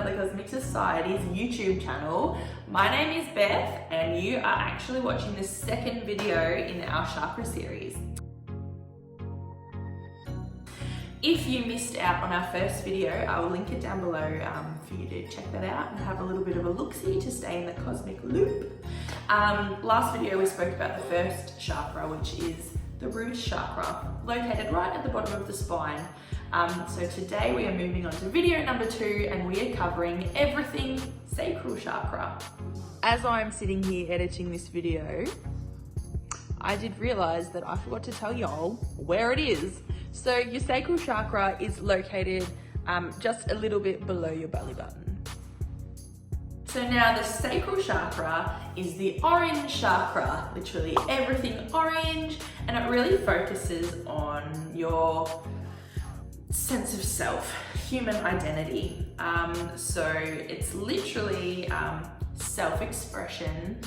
the Cosmic Society's YouTube channel. My name is Beth and you are actually watching the second video in our Chakra series. If you missed out on our first video, I will link it down below for you to check that out and have a little bit of a look-see to stay in the cosmic loop. Last video we spoke about the first chakra, which is the root chakra, located right at the bottom of the spine. So today we are moving on to video number 2 and we are covering everything sacral chakra. As I'm sitting here editing this video, I did realize that I forgot to tell y'all where it is. So your sacral chakra is located just a little bit below your belly button. So now the sacral chakra is the orange chakra, literally everything orange, and it really focuses on your sense of self, human identity. So it's literally self-expression,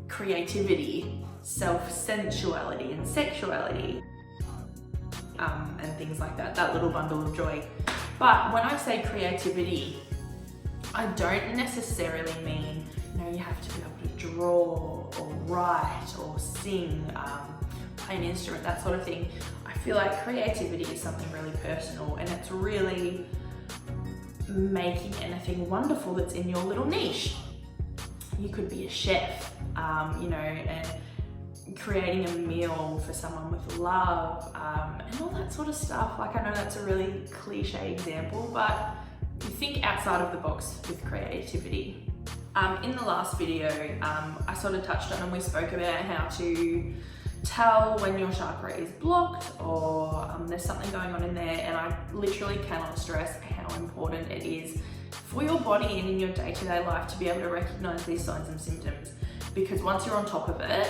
creativity, self-sensuality and sexuality, and things like that, that little bundle of joy. But when I say creativity, I don't necessarily mean, you have to be able to draw or write or sing, play an instrument, that sort of thing. I feel like creativity is something really personal, and it's really making anything wonderful that's in your little niche. You could be a chef, and creating a meal for someone with love, and all that sort of stuff. Like, I know that's a really cliche example, but you think outside of the box with creativity. In the last video, I sort of touched on and we spoke about how to tell when your chakra is blocked or there's something going on in there, and I literally cannot stress how important it is for your body and in your day-to-day life to be able to recognize these signs and symptoms, because once you're on top of it,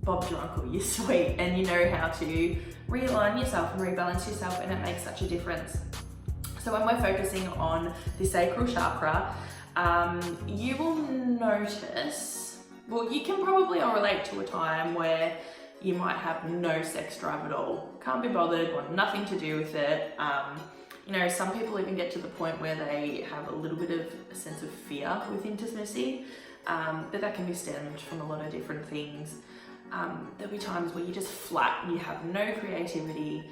Bob's your uncle, you're sweet, and you know how to realign yourself and rebalance yourself, and it makes such a difference. So when we're focusing on the sacral chakra, you will notice, well, you can probably all relate to a time where you might have no sex drive at all. Can't be bothered, want nothing to do with it. Some people even get to the point where they have a little bit of a sense of fear with intimacy, but that can be stemmed from a lot of different things. There'll be times where you're just flat, you have no creativity,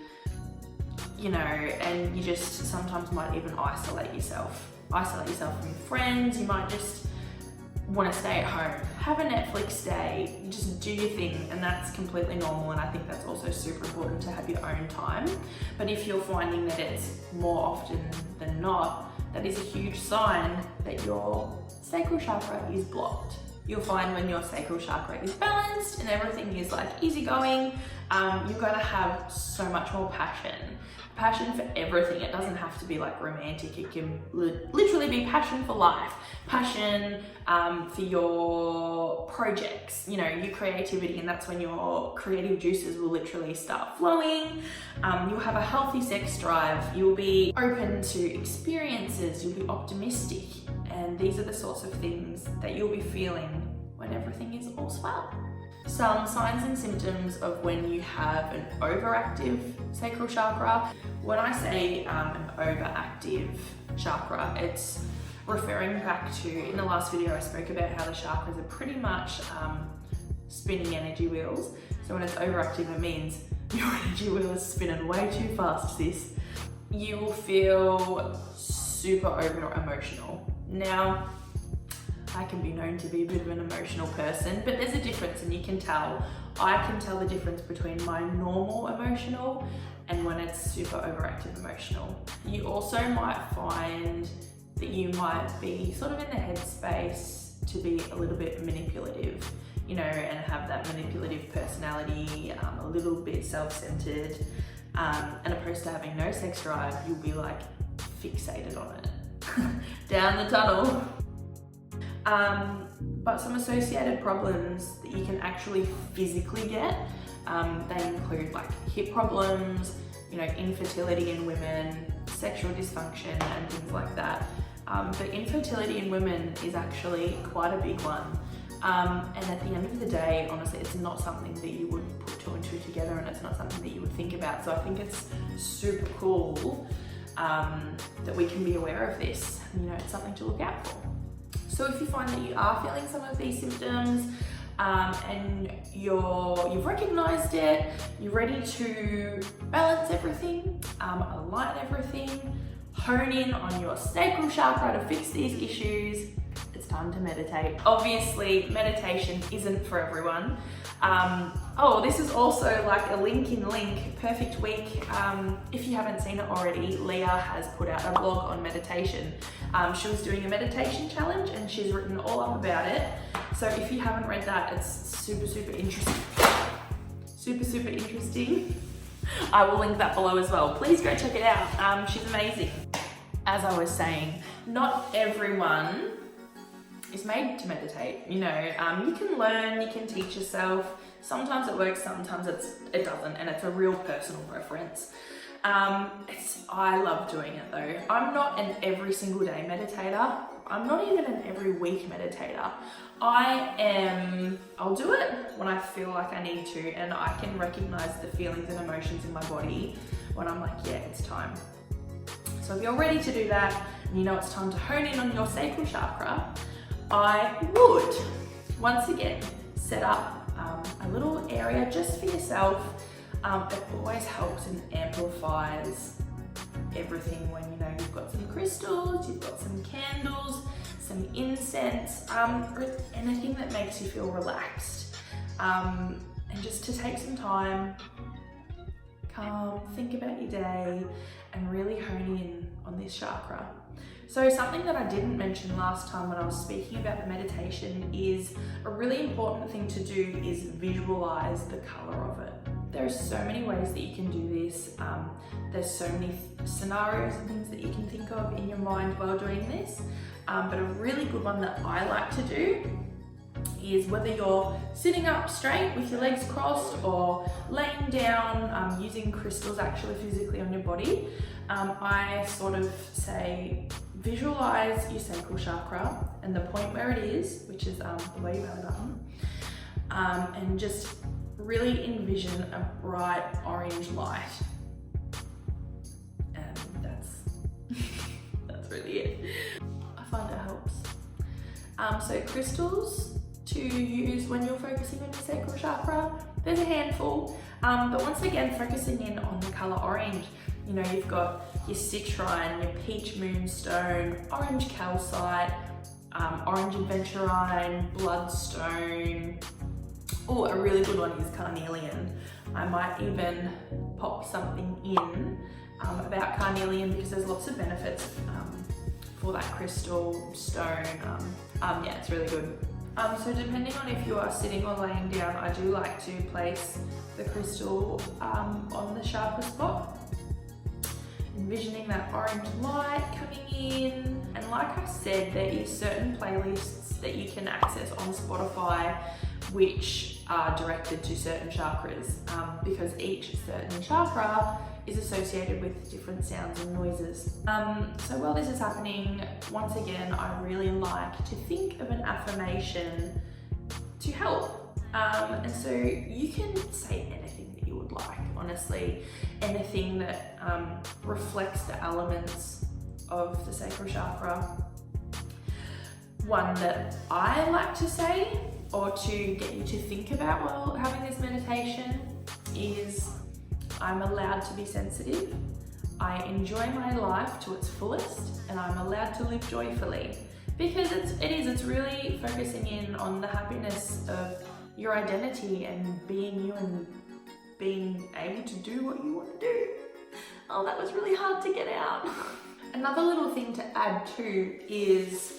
and you just sometimes might even isolate yourself from friends. You might just want to stay at home, have a Netflix day, just do your thing, and that's completely normal, and I think that's also super important to have your own time. But if you're finding that it's more often than not, that is a huge sign that your sacral chakra is blocked. You'll find when your sacral chakra is balanced and everything is like easygoing, you're gonna have so much more passion for everything. It doesn't have to be like romantic. It can literally be passion for life, passion for your projects, your creativity, and that's when your creative juices will literally start flowing. You'll have a healthy sex drive. You'll be open to experiences. You'll be optimistic. And these are the sorts of things that you'll be feeling when everything is all swell. Some signs and symptoms of when you have an overactive sacral chakra. When I say an overactive chakra, it's referring back to, in the last video I spoke about how the chakras are pretty much spinning energy wheels. So when it's overactive, it means your energy wheel is spinning way too fast, sis. You will feel super over emotional. Now, I can be known to be a bit of an emotional person, but there's a difference, and you can tell. I can tell the difference between my normal emotional and when it's super overactive emotional. You also might find that you might be sort of in the headspace to be a little bit manipulative, and have that manipulative personality, a little bit self-centered, and opposed to having no sex drive, you'll be like fixated on it. Down the tunnel. But some associated problems that you can actually physically get, they include like hip problems, infertility in women, sexual dysfunction and things like that. But infertility in women is actually quite a big one. And at the end of the day, honestly, it's not something that you would put two and two together, and it's not something that you would think about. So I think it's super cool that we can be aware of this. You know, it's something to look out for. So if you find that you are feeling some of these symptoms, and you've recognized it, you're ready to balance everything, align everything, hone in on your sacral chakra to fix these issues, it's time to meditate. Obviously, meditation isn't for everyone. Oh, this is also like a link in link, perfect week. If you haven't seen it already, Leah has put out a blog on meditation. She was doing a meditation challenge and she's written all up about it. So if you haven't read that, it's super, super interesting. Super, super interesting. I will link that below as well. Please go check it out. She's amazing. As I was saying, not everyone is made to meditate. You know, you can learn, you can teach yourself. Sometimes it works, sometimes it doesn't, and it's a real personal preference. I love doing it though. I'm not an every single day meditator. I'm not even an every week meditator. I'll do it when I feel like I need to, and I can recognize the feelings and emotions in my body when I'm like, yeah, it's time. So if you're ready to do that, and you know it's time to hone in on your sacral chakra, I would, once again, set up a little area just for yourself. It always helps and amplifies everything when you know you've got some crystals, you've got some candles, some incense, anything that makes you feel relaxed. And just to take some time, calm, think about your day, and really hone in on this chakra. So something that I didn't mention last time when I was speaking about the meditation is a really important thing to do is visualize the color of it. There's so many ways that you can do this. There's so many scenarios and things that you can think of in your mind while doing this. But a really good one that I like to do is whether you're sitting up straight with your legs crossed or laying down, using crystals actually physically on your body. I sort of say, visualize your sacral chakra and the point where it is, which is below your belly button, and just really envision a bright orange light. And that's really it. I find it helps. So crystals to use when you're focusing on your sacral chakra, there's a handful, but once again, focusing in on the color orange. You know, you've got your citrine, your peach moonstone, orange calcite, orange aventurine, bloodstone. Oh, a really good one is carnelian. I might even pop something in about carnelian because there's lots of benefits for that crystal stone. Yeah, it's really good. So depending on if you are sitting or laying down, I do like to place the crystal on the sharper spot. Envisioning that orange light coming in. And like I said, there is certain playlists that you can access on Spotify which are directed to certain chakras, because each certain chakra is associated with different sounds and noises. So while this is happening, once again, I really like to think of an affirmation to help. And so you can say anything that you would like, honestly, anything that reflects the elements of the sacral chakra. One that I like to say, or to get you to think about while having this meditation, is I'm allowed to be sensitive, I enjoy my life to its fullest, and I'm allowed to live joyfully. Because it's really focusing in on the happiness of your identity and being you and being able to do what you want to do. Oh, that was really hard to get out. Another little thing to add too is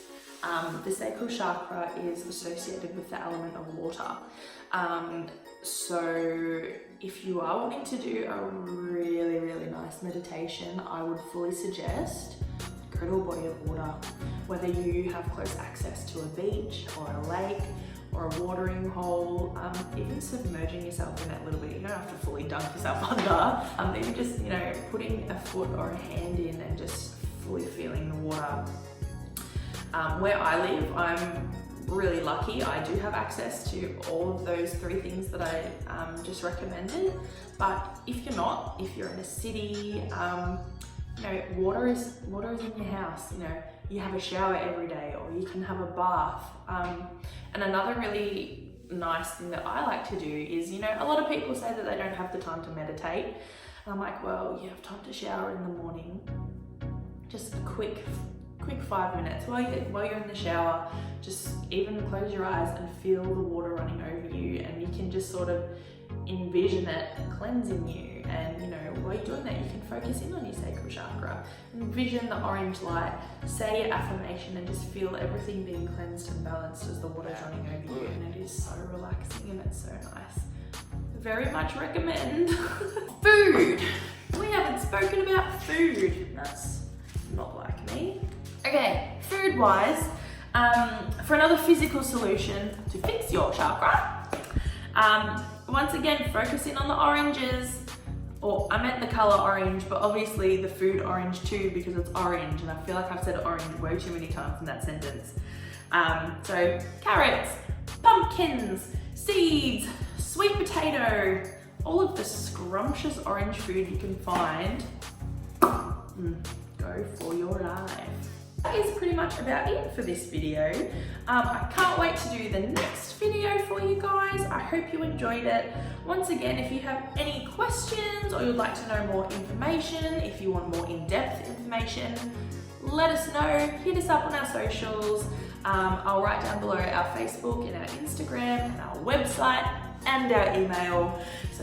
the sacral chakra is associated with the element of water. So if you are wanting to do a really, really nice meditation, I would fully suggest go to a body of water. Whether you have close access to a beach or a lake or a watering hole, even submerging yourself in it a little bit. You don't have to fully dunk yourself under. Even just, you know, putting a foot or a hand in and just fully feeling the water. Where I live, I'm really lucky. I do have access to all of those three things that I just recommended. But if you're not, if you're in a city, You know, water is in your house. You know, you have a shower every day, or you can have a bath. And another really nice thing that I like to do is, you know, a lot of people say that they don't have the time to meditate. And I'm like, well, you have time to shower in the morning. Just a quick 5 minutes while you're in the shower. Just even close your eyes and feel the water running over you, and you can just sort of envision it cleansing you. And you know, while you're doing that, you can focus in on your sacral chakra, envision the orange light, say your affirmation, and just feel everything being cleansed and balanced as the water's running over you. And it is so relaxing and it's so nice. Very much recommend. Food. We haven't spoken about food. That's not like me. Okay, food wise, for another physical solution to fix your chakra, once again, focus in on the oranges, or I meant the color orange, but obviously the food orange too, because it's orange, and I feel like I've said orange way too many times in that sentence. So carrots, pumpkins, seeds, sweet potato, all of the scrumptious orange food you can find. Go for your life. That is pretty much about it for this video. I can't wait to do the next video for you guys. I hope you enjoyed it. Once again, if you have any questions or you'd like to know more information, if you want more in-depth information, let us know. Hit us up on our socials. I'll write down below our Facebook and our Instagram and our website and our email. So